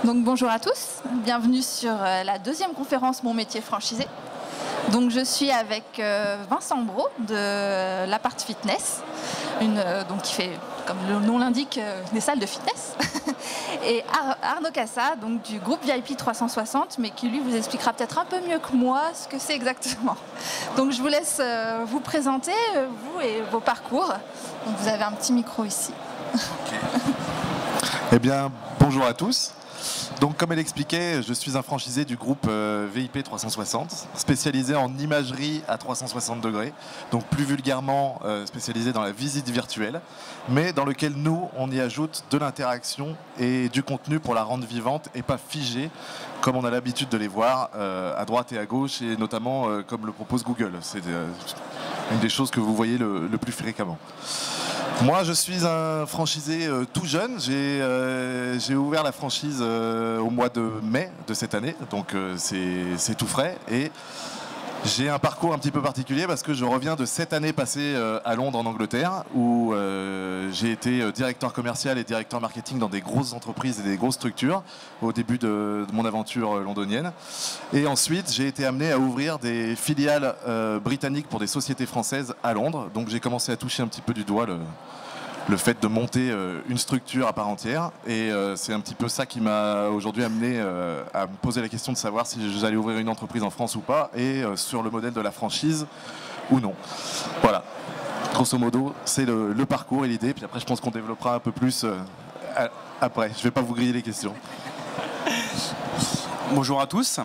Donc bonjour à tous, bienvenue sur la deuxième conférence Mon métier franchisé. Donc je suis avec Vincent Brault de l'Apart Fitness, donc qui fait, comme le nom l'indique, des salles de fitness. Et Arnaud Cassa, donc du groupe VIP 360, mais qui lui vous expliquera peut-être un peu mieux que moi ce que c'est exactement. Donc je vous laisse vous présenter, vous et vos parcours. Donc vous avez un petit micro ici. Okay. Eh bien, bonjour à tous. Donc, comme elle expliquait, je suis un franchisé du groupe VIP 360, spécialisé en imagerie à 360 degrés, donc plus vulgairement spécialisé dans la visite virtuelle, mais dans lequel nous, on y ajoute de l'interaction et du contenu pour la rendre vivante et pas figée, comme on a l'habitude de les voir à droite et à gauche, et notamment comme le propose Google. C'est une des choses que vous voyez le plus fréquemment. Moi, je suis un franchisé tout jeune. J'ai ouvert la franchise au mois de mai de cette année, donc c'est tout frais. Et j'ai un parcours un petit peu particulier parce que je reviens de 7 années passées à Londres, en Angleterre, où j'ai été directeur commercial et directeur marketing dans des grosses entreprises et des grosses structures au début de mon aventure londonienne. Et ensuite, j'ai été amené à ouvrir des filiales britanniques pour des sociétés françaises à Londres. Donc j'ai commencé à toucher un petit peu du doigt le fait de monter une structure à part entière. Et c'est un petit peu ça qui m'a aujourd'hui amené à me poser la question de savoir si j'allais ouvrir une entreprise en France ou pas, et sur le modèle de la franchise ou non. Voilà, grosso modo, c'est le parcours et l'idée. Puis après, je pense qu'on développera un peu plus après. Je ne vais pas vous griller les questions. Bonjour à tous.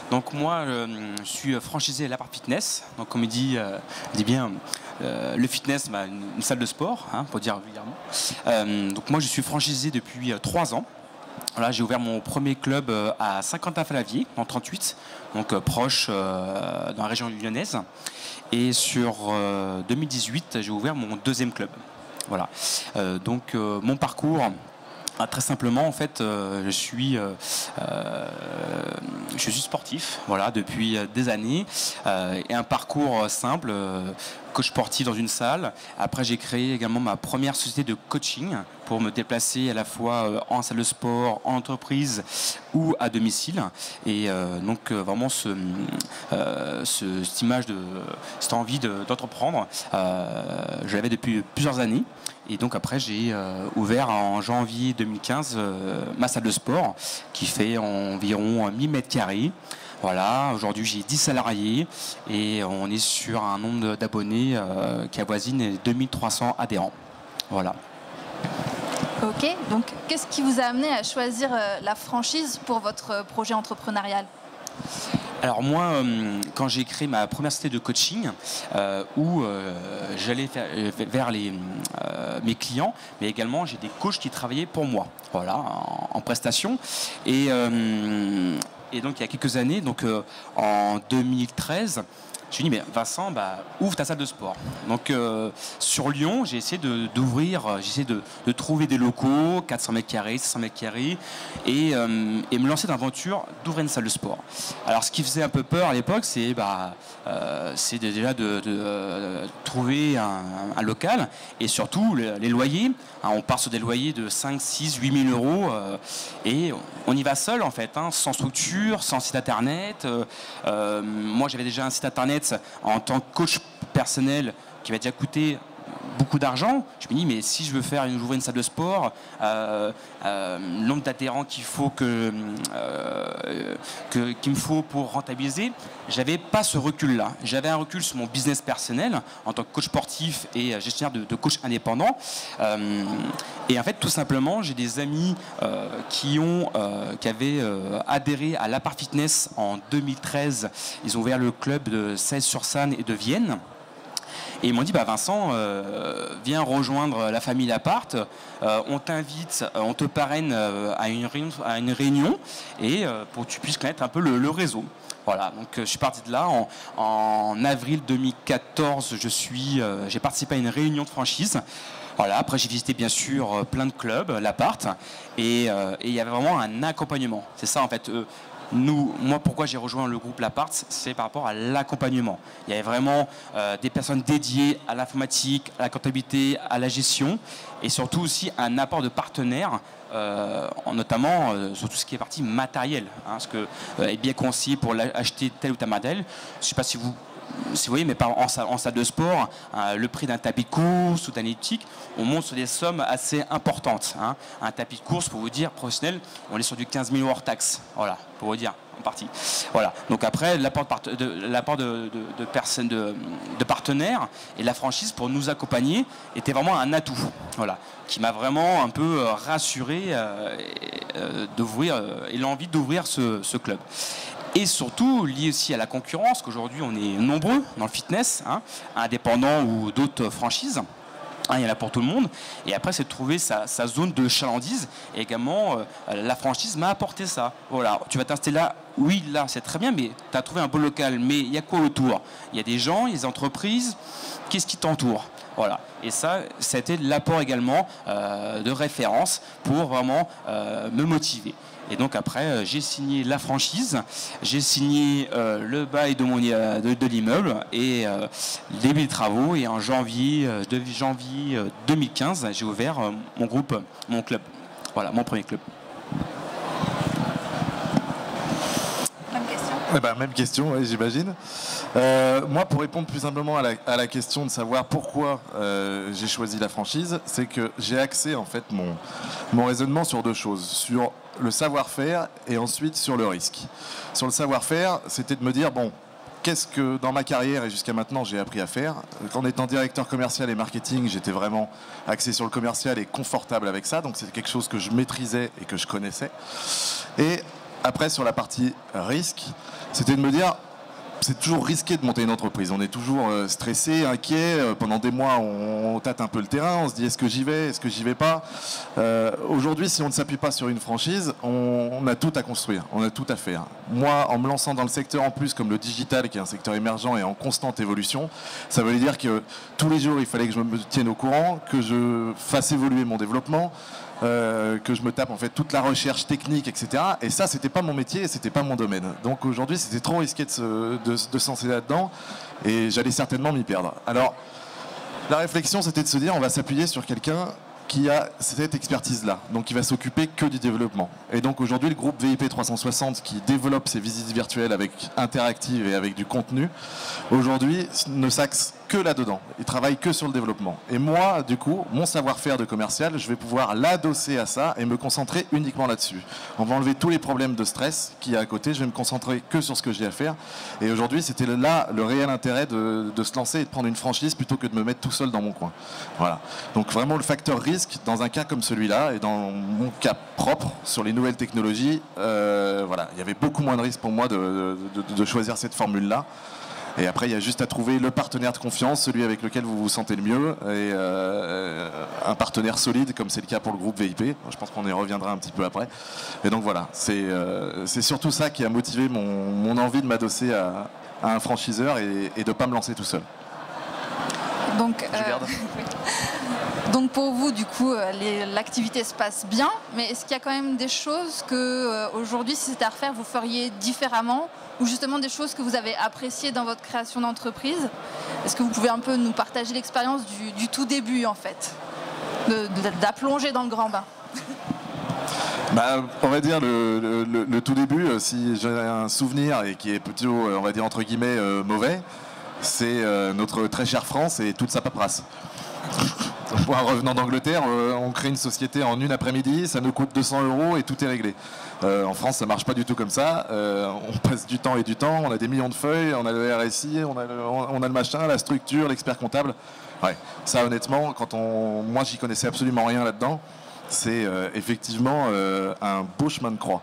Donc moi, je suis franchisé à l'Apart Fitness. Donc comme il dit bien, le fitness, une salle de sport, hein, pour dire vulgairement. Donc moi, je suis franchisé depuis 3 ans. Voilà, j'ai ouvert mon premier club à Saint-Quentin-Falavier, en 38, donc proche dans la région lyonnaise. Et sur 2018, j'ai ouvert mon deuxième club. Voilà. Donc mon parcours. Très simplement, en fait, je suis sportif, voilà, depuis des années, et un parcours simple, coach sportif dans une salle. Après, j'ai créé également ma première société de coaching pour me déplacer à la fois en salle de sport, en entreprise ou à domicile. Et donc vraiment cette envie d'entreprendre, je l'avais depuis plusieurs années. Et donc après, j'ai ouvert en janvier 2015 ma salle de sport qui fait environ 1000 mètres carrés. Voilà, aujourd'hui j'ai 10 salariés et on est sur un nombre d'abonnés qui avoisine les 2300 adhérents. Voilà. Ok, donc qu'est-ce qui vous a amené à choisir la franchise pour votre projet entrepreneurial ? Alors moi, quand j'ai créé ma première société de coaching, où j'allais vers mes clients, mais également j'ai des coachs qui travaillaient pour moi, voilà, en prestation. Et donc il y a quelques années, donc en 2013, je me suis dit, mais Vincent, ouvre ta salle de sport. Donc sur Lyon, j'ai essayé d'ouvrir, j'ai essayé de trouver des locaux, 400 mètres carrés, 600 mètres carrés, et me lancer dans l'aventure d'ouvrir une salle de sport. Alors ce qui faisait un peu peur à l'époque, c'est déjà de trouver un local, et surtout les loyers. Hein, on part sur des loyers de 5, 6, 8 000 euros, et on y va seul en fait, hein, sans structure, sans site internet. Moi j'avais déjà un site internet en tant que coach personnel qui m'a déjà coûté beaucoup d'argent. Je me dis, mais si je veux ouvrir une salle de sport, le nombre d'adhérents qu'il me faut pour rentabiliser, j'avais pas ce recul-là. J'avais un recul sur mon business personnel en tant que coach sportif et gestionnaire de coach indépendant. Et en fait, tout simplement, j'ai des amis qui avaient adhéré à l'Apart Fitness en 2013. Ils ont ouvert le club de Sèze-sur-Sarthe et de Vienne. Et ils m'ont dit, Vincent, viens rejoindre la famille Lapart, on t'invite, on te parraine à une réunion et pour que tu puisses connaître un peu le réseau. Voilà, donc je suis parti de là. En avril 2014, j'ai participé à une réunion de franchise. Voilà, après j'ai visité bien sûr plein de clubs, l'Apart, et il y avait vraiment un accompagnement. C'est ça en fait. moi, pourquoi j'ai rejoint le groupe Lapart, c'est par rapport à l'accompagnement. Il y avait vraiment des personnes dédiées à l'informatique, à la comptabilité, à la gestion, et surtout aussi un apport de partenaires, notamment sur tout ce qui est partie matérielle, parce que est bien conseillé pour acheter tel ou tel modèle. Je ne sais pas si vous voyez, mais en salle de sport, le prix d'un tapis de course ou d'un elliptique, on monte sur des sommes assez importantes. Un tapis de course, pour vous dire, professionnel, on est sur du 15 000 hors taxe. Voilà, pour vous dire, en partie. Voilà. Donc après, l'apport de personnes, de partenaires et la franchise pour nous accompagner était vraiment un atout. Voilà, qui m'a vraiment un peu rassuré et l'envie d'ouvrir ce club. Et surtout lié aussi à la concurrence, qu'aujourd'hui on est nombreux dans le fitness, indépendants ou d'autres franchises. Il y en a pour tout le monde. Et après, c'est de trouver sa zone de chalandise. Et également, la franchise m'a apporté ça. Voilà, tu vas t'installer là. Oui, là, c'est très bien, mais tu as trouvé un beau local. Mais il y a quoi autour? Il y a des gens, il y a des entreprises. Qu'est-ce qui t'entoure? Voilà. Et ça a été l'apport également de référence pour vraiment me motiver. Et donc après, j'ai signé la franchise, j'ai signé le bail de l'immeuble et début des travaux. Et en janvier 2015, j'ai ouvert mon club. Voilà, mon premier club. Même question, oui, j'imagine. Moi, pour répondre plus simplement à la question de savoir pourquoi j'ai choisi la franchise, c'est que j'ai axé en fait mon raisonnement sur deux choses, sur le savoir-faire et ensuite sur le risque. Sur le savoir-faire, c'était de me dire, bon, qu'est-ce que dans ma carrière et jusqu'à maintenant j'ai appris à faire? En étant directeur commercial et marketing, j'étais vraiment axé sur le commercial et confortable avec ça, donc c'est quelque chose que je maîtrisais et que je connaissais. Et après, sur la partie risque, c'était de me dire, c'est toujours risqué de monter une entreprise. On est toujours stressé, inquiet. Pendant des mois, on tâte un peu le terrain. On se dit, est-ce que j'y vais? Est-ce que j'y vais pas? Aujourd'hui, si on ne s'appuie pas sur une franchise, on a tout à construire. On a tout à faire. Moi, en me lançant dans le secteur en plus, comme le digital, qui est un secteur émergent et en constante évolution, ça veut dire que tous les jours, il fallait que je me tienne au courant, que je fasse évoluer mon développement, que je me tape en fait toute la recherche technique, etc. Et ça, c'était pas mon métier et c'était pas mon domaine. Donc aujourd'hui, c'était trop risqué de se lancer là-dedans et j'allais certainement m'y perdre. Alors, la réflexion, c'était de se dire, on va s'appuyer sur quelqu'un qui a cette expertise-là, donc qui va s'occuper que du développement. Et donc aujourd'hui, le groupe VIP 360 qui développe ses visites virtuelles avec interactives et avec du contenu, aujourd'hui ne s'axe que là-dedans. Il travaille que sur le développement. Et moi, du coup, mon savoir-faire de commercial, je vais pouvoir l'adosser à ça et me concentrer uniquement là-dessus. On va enlever tous les problèmes de stress qu'il y a à côté. Je vais me concentrer que sur ce que j'ai à faire. Et aujourd'hui, c'était là le réel intérêt de se lancer et de prendre une franchise plutôt que de me mettre tout seul dans mon coin. Voilà. Donc vraiment le facteur risque dans un cas comme celui-là et dans mon cas propre sur les nouvelles technologies, voilà, il y avait beaucoup moins de risque pour moi de choisir cette formule-là. Et après, il y a juste à trouver le partenaire de confiance, celui avec lequel vous vous sentez le mieux, et un partenaire solide, comme c'est le cas pour le groupe VIP. Je pense qu'on y reviendra un petit peu après. Et donc voilà, c'est surtout ça qui a motivé mon envie de m'adosser à un franchiseur et de ne pas me lancer tout seul. Donc, donc pour vous, du coup, l'activité se passe bien, mais est-ce qu'il y a quand même des choses que aujourd'hui, si c'était à refaire, vous feriez différemment, ou justement des choses que vous avez appréciées dans votre création d'entreprise? Est-ce que vous pouvez un peu nous partager l'expérience du tout début, en fait, de la plongée dans le grand bain? On va dire le tout début, si j'ai un souvenir et qui est plutôt, on va dire entre guillemets, mauvais, c'est notre très chère France et toute sa paperasse. En revenant d'Angleterre, on crée une société en une après-midi, ça nous coûte 200 € et tout est réglé. En France, ça marche pas du tout comme ça. On passe du temps et du temps, on a des millions de feuilles, on a le RSI, on a le machin, la structure, l'expert comptable. Ouais, ça honnêtement, moi j'y connaissais absolument rien là-dedans. C'est effectivement un beau chemin de croix.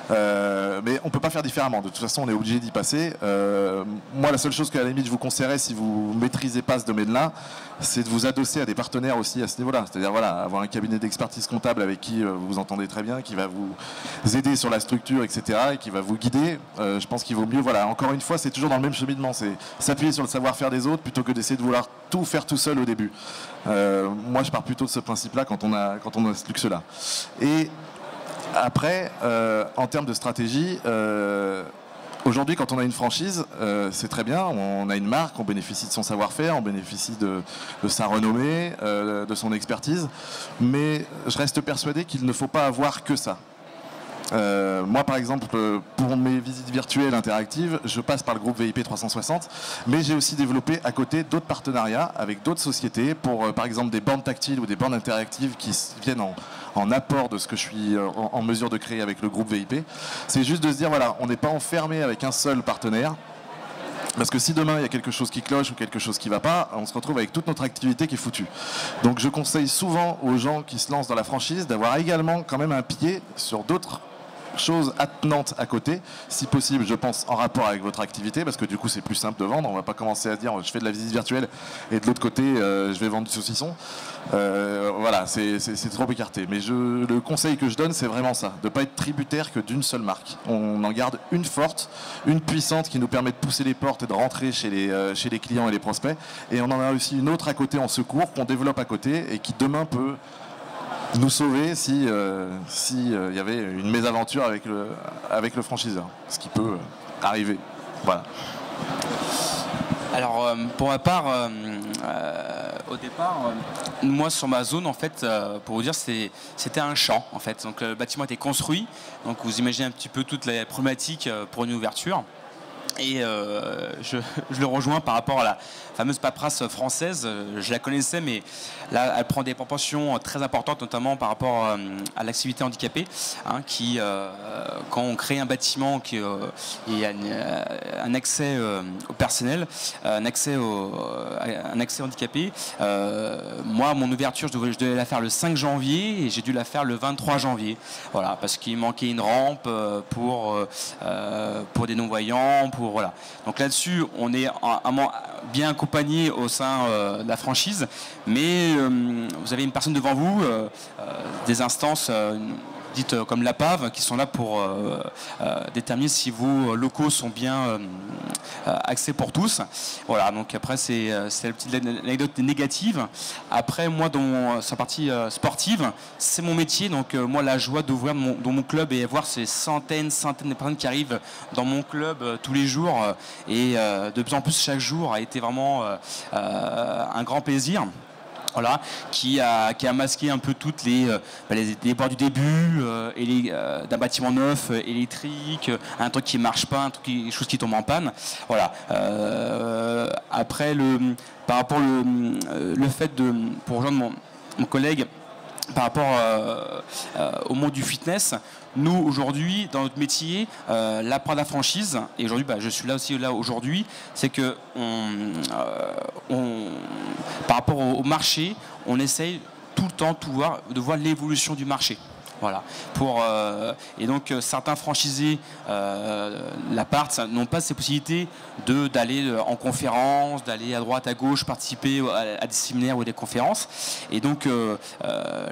Mais on ne peut pas faire différemment. De toute façon, on est obligé d'y passer. Moi, la seule chose qu'à la limite je vous conseillerais, si vous ne maîtrisez pas ce domaine-là, c'est de vous adosser à des partenaires aussi à ce niveau-là. C'est-à-dire voilà, avoir un cabinet d'expertise comptable avec qui vous vous entendez très bien, qui va vous aider sur la structure, etc., et qui va vous guider. Je pense qu'il vaut mieux. Voilà, encore une fois, c'est toujours dans le même cheminement. C'est s'appuyer sur le savoir-faire des autres plutôt que d'essayer de vouloir tout faire tout seul au début. Moi, je pars plutôt de ce principe-là quand on a ce luxe-là. Et Après, en termes de stratégie, aujourd'hui, quand on a une franchise, c'est très bien, on a une marque, on bénéficie de son savoir-faire, on bénéficie de sa renommée, de son expertise, mais je reste persuadé qu'il ne faut pas avoir que ça. Moi, par exemple, pour mes visites virtuelles interactives, je passe par le groupe VIP 360, mais j'ai aussi développé à côté d'autres partenariats avec d'autres sociétés pour, par exemple, des bornes tactiles ou des bornes interactives qui viennent en apport de ce que je suis en mesure de créer avec le groupe VIP. C'est juste de se dire, voilà, on n'est pas enfermé avec un seul partenaire. Parce que si demain il y a quelque chose qui cloche ou quelque chose qui ne va pas, on se retrouve avec toute notre activité qui est foutue. Donc je conseille souvent aux gens qui se lancent dans la franchise d'avoir également quand même un pied sur d'autres choses attenantes à côté, si possible, je pense, en rapport avec votre activité, parce que du coup c'est plus simple de vendre. On va pas commencer à dire je fais de la visite virtuelle et de l'autre côté je vais vendre du saucisson. Voilà, c'est trop écarté. Mais le conseil que je donne, c'est vraiment ça, de ne pas être tributaire que d'une seule marque. On en garde une forte, une puissante qui nous permet de pousser les portes et de rentrer chez les clients et les prospects. Et on en a aussi une autre à côté en secours qu'on développe à côté et qui demain peut nous sauver si y avait une mésaventure avec le franchiseur, ce qui peut arriver. Voilà. Alors pour ma part, au départ, moi sur ma zone, en fait, pour vous dire, c'était un champ en fait. Donc le bâtiment était construit, donc vous imaginez un petit peu toute la problématique pour une ouverture. Et je le rejoins par rapport à la fameuse paperasse française. Je la connaissais, mais là, elle prend des proportions très importantes, notamment par rapport à l'activité handicapée, hein, qui, quand on crée un bâtiment qui y a un accès au personnel, un accès handicapé. Moi, mon ouverture, je devais la faire le 5 janvier et j'ai dû la faire le 23 janvier. Voilà, parce qu'il manquait une rampe pour des non-voyants. Voilà. Donc là-dessus, on est bien accompagné au sein de la franchise, mais vous avez une personne devant vous, des instances dites comme la PAV, qui sont là pour déterminer si vos locaux sont bien accès pour tous. Voilà, donc après c'est la petite anecdote négative. Après, moi, dans sa partie sportive, c'est mon métier, donc moi, la joie d'ouvrir dans mon club et voir ces centaines de personnes qui arrivent dans mon club tous les jours, et de plus en plus chaque jour a été vraiment un grand plaisir. Voilà, qui a masqué un peu toutes les déboires du début d'un bâtiment neuf, électrique, un truc qui marche pas, des choses qui tombent en panne. Voilà. Après, par rapport le fait pour rejoindre mon collègue, par rapport au monde du fitness, nous aujourd'hui dans notre métier, la part de la franchise, et aujourd'hui je suis là aujourd'hui, c'est que par rapport au marché, on essaye tout le temps de voir l'évolution du marché. Voilà. Et donc certains franchisés, l'appart, n'ont pas ces possibilités d'aller en conférence, d'aller à droite, à gauche, participer à des séminaires ou à des conférences. Et donc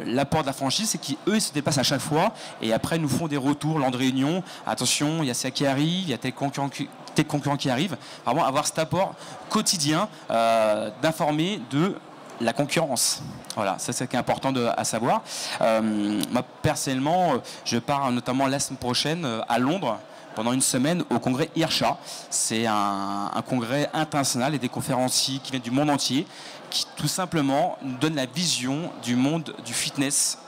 l'apport de la franchise, c'est qu'eux ils se déplacent à chaque fois et après nous font des retours lors de réunion. Attention, il y a ça qui arrive, il y a tel concurrent qui arrive. Vraiment avoir cet apport quotidien d'informer de la concurrence. Voilà, ça c'est important à savoir. Moi personnellement, je pars notamment la semaine prochaine à Londres pendant une semaine au congrès IRCHA. C'est un congrès international et des conférenciers qui viennent du monde entier qui tout simplement nous donnent la vision du monde du fitness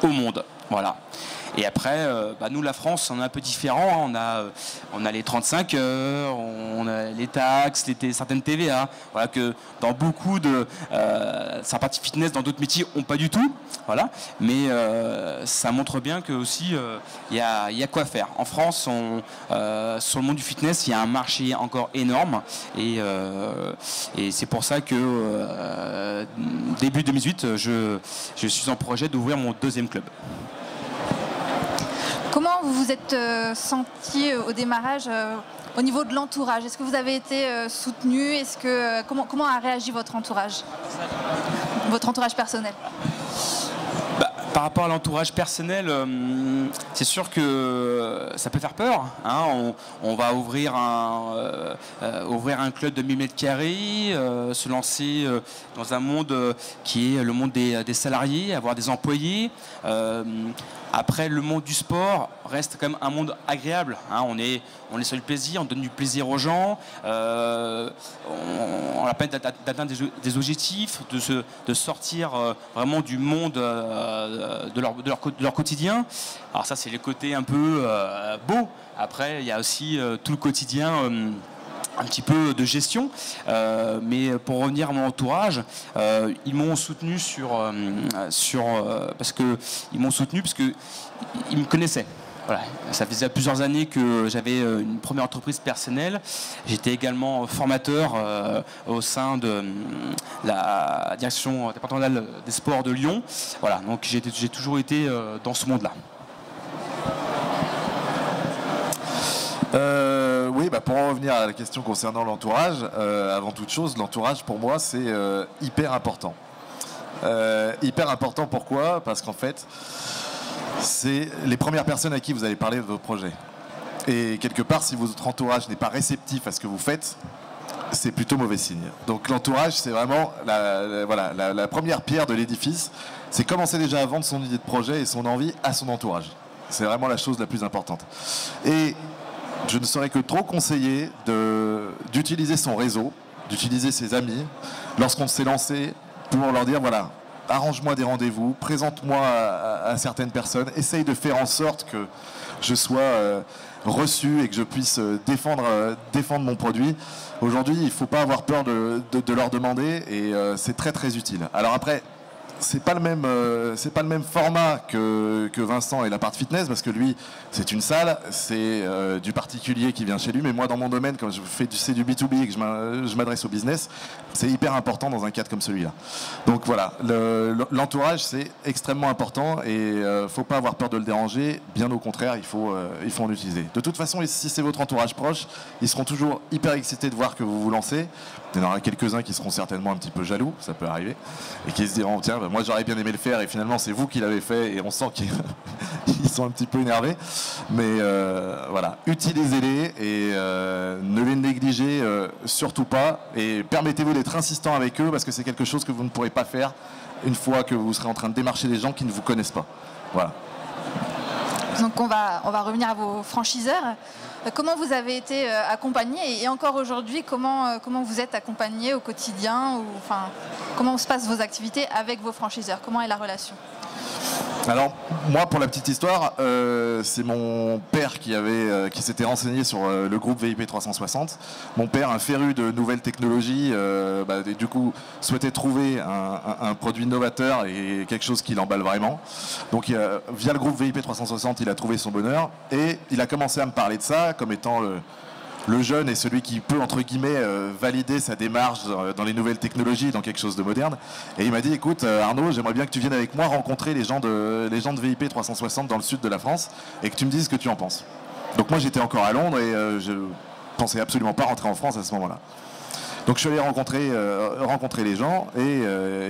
au monde. Voilà. Et après, nous, la France, on est un peu différent. On a les 35 heures, on a les taxes, certaines TVA. Voilà, que dans beaucoup de sa partie fitness, dans d'autres métiers, on pas du tout. Voilà. Mais ça montre bien que aussi il y a quoi faire. En France, sur le monde du fitness, il y a un marché encore énorme. Et c'est pour ça que début 2018, je suis en projet d'ouvrir mon deuxième club. Comment vous vous êtes senti au démarrage au niveau de l'entourage? Est-ce que vous avez été soutenu? Comment a réagi votre entourage personnel? Par rapport à l'entourage personnel, c'est sûr que ça peut faire peur. Hein. On va ouvrir un club de 1000 m², se lancer dans un monde qui est le monde des salariés, avoir des employés. Après, le monde du sport reste quand même un monde agréable. Hein. On est sur le plaisir, on donne du plaisir aux gens. On a peine d'atteindre des objectifs, de sortir vraiment du monde de leur quotidien. Alors ça, c'est les côtés un peu beaux. Après, il y a aussi tout le quotidien. Un petit peu de gestion, mais pour revenir à mon entourage, ils m'ont soutenu parce que ils me connaissaient. Voilà. Ça faisait plusieurs années que j'avais une première entreprise personnelle. J'étais également formateur au sein de la direction départementale des sports de Lyon. Voilà, donc j'ai toujours été dans ce monde-là. Oui, pour en revenir à la question concernant l'entourage, avant toute chose, l'entourage pour moi c'est hyper important. Hyper important pourquoi? Parce qu'en fait, c'est les premières personnes à qui vous allez parler de vos projets. Et quelque part, si votre entourage n'est pas réceptif à ce que vous faites, c'est plutôt mauvais signe. Donc l'entourage, c'est vraiment la première pierre de l'édifice. C'est commencer déjà à vendre son idée de projet et son envie à son entourage. C'est vraiment la chose la plus importante. Et je ne saurais que trop conseiller d'utiliser son réseau, d'utiliser ses amis, lorsqu'on s'est lancé, pour leur dire, voilà, arrange-moi des rendez-vous, présente-moi à certaines personnes, essaye de faire en sorte que je sois reçu et que je puisse défendre mon produit. Aujourd'hui, il ne faut pas avoir peur de leur demander et c'est très très utile. Alors après, c'est pas le même format que Vincent et l'appart fitness, parce que lui c'est une salle, c'est du particulier qui vient chez lui, mais moi dans mon domaine, comme c'est du B2B et que je m'adresse au business, c'est hyper important dans un cadre comme celui-là. Donc voilà, l'entourage c'est extrêmement important et faut pas avoir peur de le déranger, bien au contraire, il faut en utiliser. De toute façon, si c'est votre entourage proche, ils seront toujours hyper excités de voir que vous vous lancez. Il y en aura quelques-uns qui seront certainement un petit peu jaloux, ça peut arriver, et qui se diront tiens, moi j'aurais bien aimé le faire et finalement c'est vous qui l'avez fait, et on sent qu'ils sont un petit peu énervés. Mais voilà, utilisez-les et ne les négligez surtout pas, et permettez-vous d'être insistant avec eux parce que c'est quelque chose que vous ne pourrez pas faire une fois que vous serez en train de démarcher des gens qui ne vous connaissent pas. Voilà. Donc on va revenir à vos franchiseurs. Comment vous avez été accompagné et encore aujourd'hui, comment vous êtes accompagné au quotidien comment se passent vos activités avec vos franchiseurs? Comment est la relation? Alors moi, pour la petite histoire, c'est mon père qui s'était renseigné sur le groupe VIP 360. Mon père, un féru de nouvelles technologies, et du coup souhaitait trouver un produit novateur et quelque chose qui l'emballe vraiment. Donc via le groupe VIP 360, il a trouvé son bonheur et il a commencé à me parler de ça comme étant le jeune est celui qui peut, entre guillemets, valider sa démarche dans les nouvelles technologies, dans quelque chose de moderne. Et il m'a dit, écoute Arnaud, j'aimerais bien que tu viennes avec moi rencontrer les gens de VIP 360 dans le sud de la France et que tu me dises ce que tu en penses. Donc moi j'étais encore à Londres et je pensais absolument pas rentrer en France à ce moment-là. Donc je suis allé rencontrer les gens et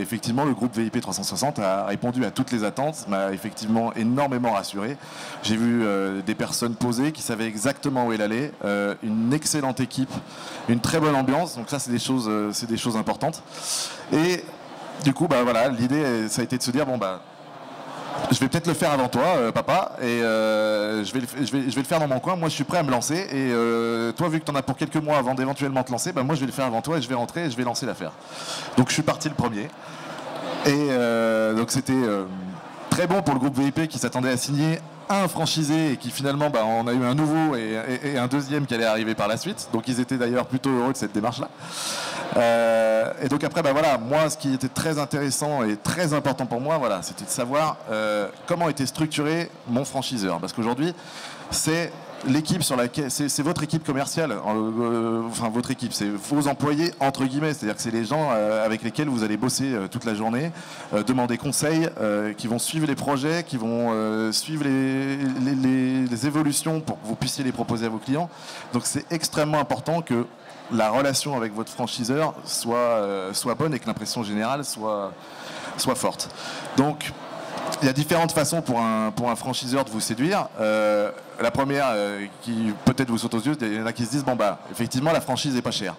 effectivement le groupe VIP 360 a répondu à toutes les attentes, m'a effectivement énormément rassuré. J'ai vu des personnes posées qui savaient exactement où elle allait, une excellente équipe, une très bonne ambiance, donc ça c'est des choses importantes. Et du coup voilà, l'idée ça a été de se dire je vais peut-être le faire avant toi, papa, et je vais le faire dans mon coin. Moi, je suis prêt à me lancer. Et toi, vu que tu en as pour quelques mois avant d'éventuellement te lancer, moi, je vais le faire avant toi et je vais rentrer et je vais lancer l'affaire. Donc, je suis parti le premier. Et donc, c'était très bon pour le groupe VIP qui s'attendait à signer un franchisé et qui finalement, on a eu un nouveau et un deuxième qui allait arriver par la suite. Donc, ils étaient d'ailleurs plutôt heureux de cette démarche-là. Et donc après, moi, ce qui était très intéressant et très important pour moi, c'était de savoir comment était structuré mon franchiseur. Parce qu'aujourd'hui, c'est l'équipe sur laquelle, c'est votre équipe commerciale, votre équipe, c'est vos employés entre guillemets, c'est-à-dire que c'est les gens avec lesquels vous allez bosser toute la journée, demander conseil, qui vont suivre les projets, qui vont suivre les évolutions pour que vous puissiez les proposer à vos clients. Donc c'est extrêmement important que la relation avec votre franchiseur soit bonne et que l'impression générale soit forte. Donc Il y a différentes façons pour un franchiseur de vous séduire. La première, qui peut-être vous saute aux yeux, il y en a qui se disent, bon bah, effectivement, la franchise n'est pas chère.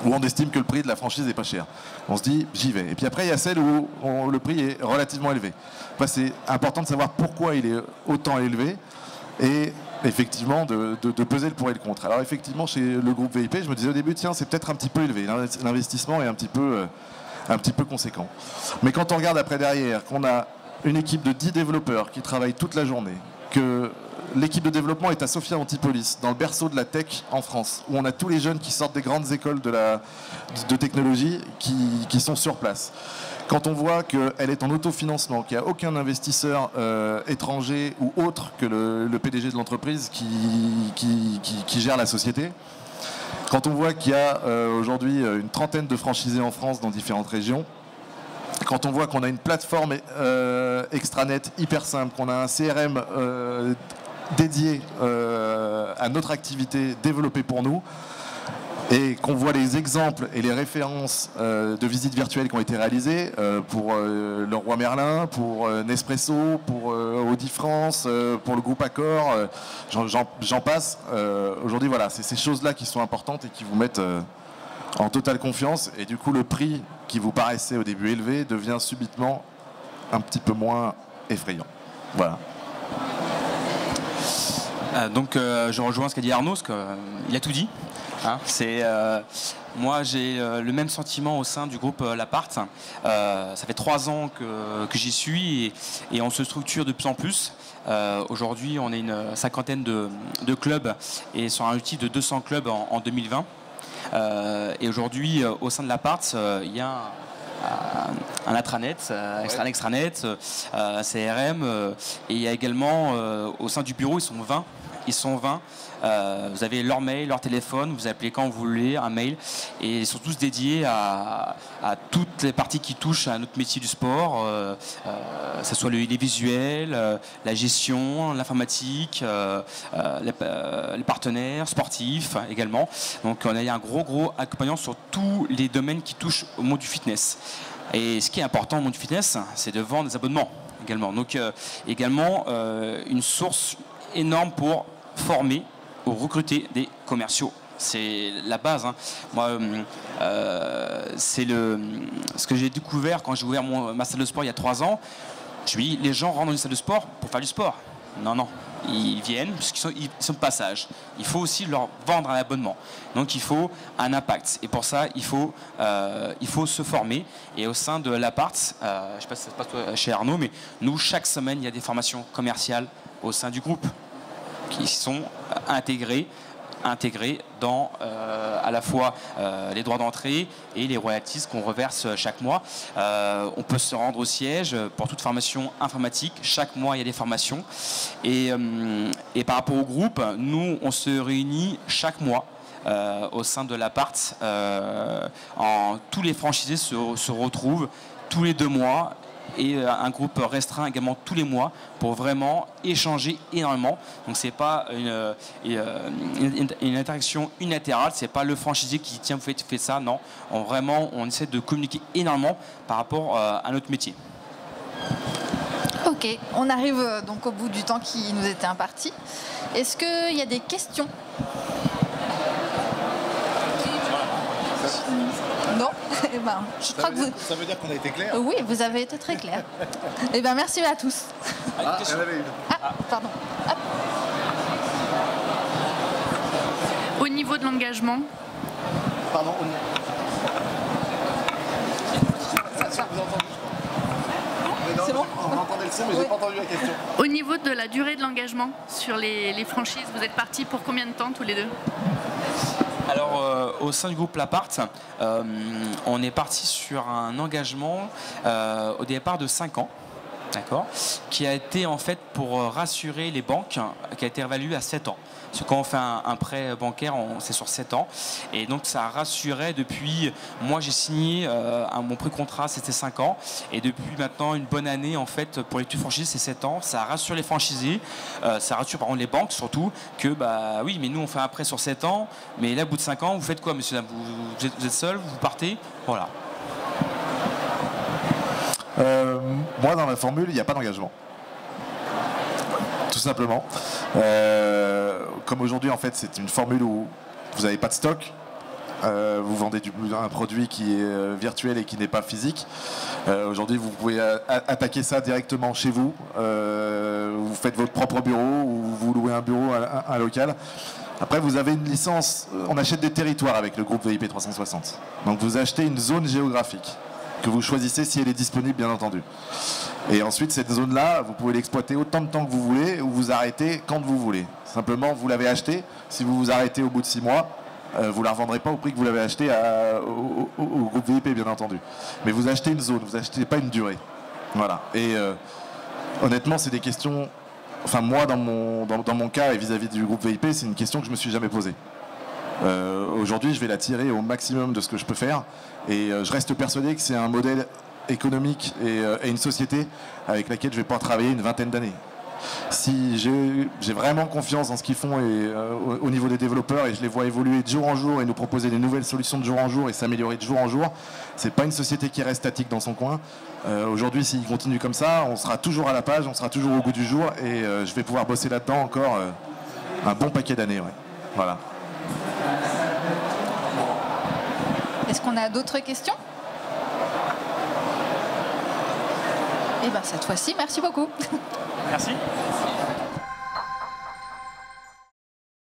Ou on estime que le prix de la franchise n'est pas cher. On se dit, j'y vais. Et puis après, il y a celle où le prix est relativement élevé. Après, c'est important de savoir pourquoi il est autant élevé et effectivement de peser le pour et le contre. Alors effectivement, chez le groupe VIP, je me disais au début, tiens, c'est peut-être un petit peu élevé. L'investissement est un petit peu conséquent. Mais quand on regarde après derrière, qu'on a une équipe de 10 développeurs qui travaillent toute la journée, que l'équipe de développement est à Sophia Antipolis, dans le berceau de la tech en France, où on a tous les jeunes qui sortent des grandes écoles de technologie qui sont sur place. Quand on voit qu'elle est en autofinancement, qu'il n'y a aucun investisseur étranger ou autre que le PDG de l'entreprise qui gère la société, quand on voit qu'il y a aujourd'hui une trentaine de franchisés en France dans différentes régions, quand on voit qu'on a une plateforme extranet hyper simple, qu'on a un CRM dédié à notre activité développée pour nous, et qu'on voit les exemples et les références de visites virtuelles qui ont été réalisées pour le Roi Merlin, pour Nespresso, pour Audi France, pour le groupe Accor, j'en passe. Aujourd'hui, voilà, c'est ces choses-là qui sont importantes et qui vous mettent en totale confiance. Et du coup, le prix qui vous paraissait au début élevé devient subitement un petit peu moins effrayant. Voilà. Donc je rejoins ce qu'a dit Arnaud, parce qu'il a tout dit. Hein, moi j'ai le même sentiment au sein du groupe L'Appart. Ça fait 3 ans que j'y suis et on se structure de plus en plus. Aujourd'hui on est une cinquantaine de clubs et sur un objectif de 200 clubs en 2020. Et aujourd'hui au sein de L'Appart il y a un intranet, un extranet, un CRM et il y a également au sein du bureau ils sont 20. Vous avez leur mail, leur téléphone, vous appelez quand vous voulez, un mail, et ils sont tous dédiés à toutes les parties qui touchent à notre métier du sport, que ce soit les visuels, la gestion, l'informatique, les partenaires sportifs également. Donc on a un gros accompagnement sur tous les domaines qui touchent au monde du fitness. Et ce qui est important au monde du fitness, c'est de vendre des abonnements également. Donc également une source énorme pour former ou recruter des commerciaux. C'est la base. Hein. Moi, c'est ce que j'ai découvert quand j'ai ouvert ma salle de sport il y a 3 ans. Je me dis, les gens rentrent dans une salle de sport pour faire du sport. Non. Ils viennent parce qu'ils sont de passage. Il faut aussi leur vendre un abonnement. Donc il faut un impact. Et pour ça, il faut se former. Et au sein de l'Appart, je ne sais pas si ça se passe chez Arnaud, mais nous, chaque semaine, il y a des formations commerciales au sein du groupe qui sont intégrés dans à la fois les droits d'entrée et les royalties qu'on reverse chaque mois. On peut se rendre au siège pour toute formation informatique. Chaque mois, il y a des formations. Et par rapport au groupe, nous, on se réunit chaque mois au sein de l'Appart. Tous les franchisés se retrouvent tous les 2 mois. Et un groupe restreint également tous les mois pour vraiment échanger énormément. Donc c'est pas une interaction unilatérale, c'est pas le franchisé qui dit tiens vous faites ça, non. On essaie de communiquer énormément par rapport à notre métier. Ok, on arrive donc au bout du temps qui nous était imparti. Est-ce qu'il y a des questions ? Non. Eh ben, je crois que ça veut dire qu'on a été clair ? Oui, vous avez été très clair. Eh ben, merci à tous. Il y en avait une. Pardon. Hop. Au niveau de l'engagement. Pardon. C'est bon ? On entendait le son, mais j'ai pas entendu la question. Au niveau de la durée de l'engagement sur les franchises, vous êtes partis pour combien de temps tous les deux ? Alors, au sein du groupe L'Appart, on est parti sur un engagement au départ de 5 ans, d'accord, qui a été en fait pour rassurer les banques, qui a été évalué à 7 ans. Parce que quand on fait un prêt bancaire, c'est sur 7 ans. Et donc ça rassurait depuis, moi j'ai signé mon pré-contrat, c'était 5 ans. Et depuis maintenant une bonne année, en fait, pour les franchisés, c'est 7 ans. Ça rassure les franchisés, ça rassure par contre les banques surtout, que bah oui, mais nous on fait un prêt sur 7 ans, mais là au bout de 5 ans, vous faites quoi, monsieur, vous êtes seul, vous partez, voilà. Moi, dans la formule, il n'y a pas d'engagement. Tout simplement. Comme aujourd'hui, en fait, c'est une formule où vous n'avez pas de stock. Vous vendez un produit qui est virtuel et qui n'est pas physique. Aujourd'hui, vous pouvez attaquer ça directement chez vous. Vous faites votre propre bureau ou vous louez un bureau, un local. Après, vous avez une licence. On achète des territoires avec le groupe VIP 360. Donc, vous achetez une zone géographique que vous choisissez si elle est disponible, bien entendu. Et ensuite, cette zone-là, vous pouvez l'exploiter autant de temps que vous voulez ou vous arrêter quand vous voulez. Simplement, vous l'avez acheté. Si vous vous arrêtez au bout de 6 mois, vous ne la revendrez pas au prix que vous l'avez acheté au groupe VIP, bien entendu. Mais vous achetez une zone, vous n'achetez pas une durée. Voilà. Et honnêtement, c'est des questions... Enfin, moi, dans mon cas et vis-à-vis du groupe VIP, c'est une question que je ne me suis jamais posée. Aujourd'hui, je vais la tirer au maximum de ce que je peux faire. Et je reste persuadé que c'est un modèle économique et une société avec laquelle je vais pouvoir travailler une vingtaine d'années. Si j'ai vraiment confiance dans ce qu'ils font et, au niveau des développeurs, et je les vois évoluer de jour en jour et nous proposer des nouvelles solutions de jour en jour et s'améliorer de jour en jour, c'est pas une société qui reste statique dans son coin. Aujourd'hui, s'ils continuent comme ça, on sera toujours à la page, on sera toujours au goût du jour et je vais pouvoir bosser là-dedans encore un bon paquet d'années. Ouais. Voilà. Est-ce qu'on a d'autres questions? Eh bien, cette fois-ci, merci beaucoup. Merci.